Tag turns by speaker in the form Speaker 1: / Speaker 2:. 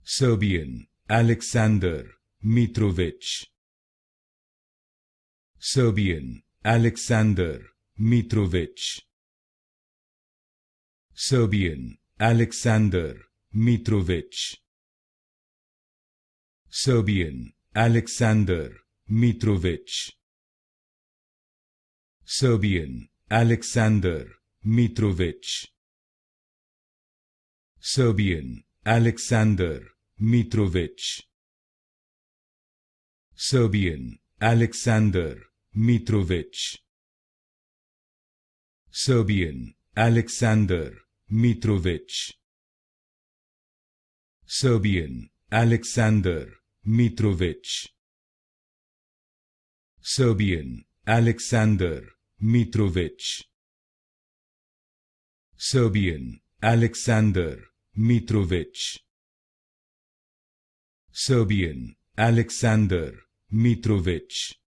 Speaker 1: Serbian, Aleksandar Mitrovic. Serbian, Aleksandar Mitrovic. Serbian, Aleksandar Mitrovic. Serbian, Aleksandar Mitrovic. Serbian, Aleksandar Mitrovic. Serbian, Aleksandar Mitrovic. Serbian, Aleksandar Mitrovic. Serbian, Aleksandar Mitrovic. Serbian, Aleksandar Mitrovic. Serbian, Aleksandar Mitrovic. Serbian, Aleksandar Mitrovic. Serbian, Aleksandar Mitrovic.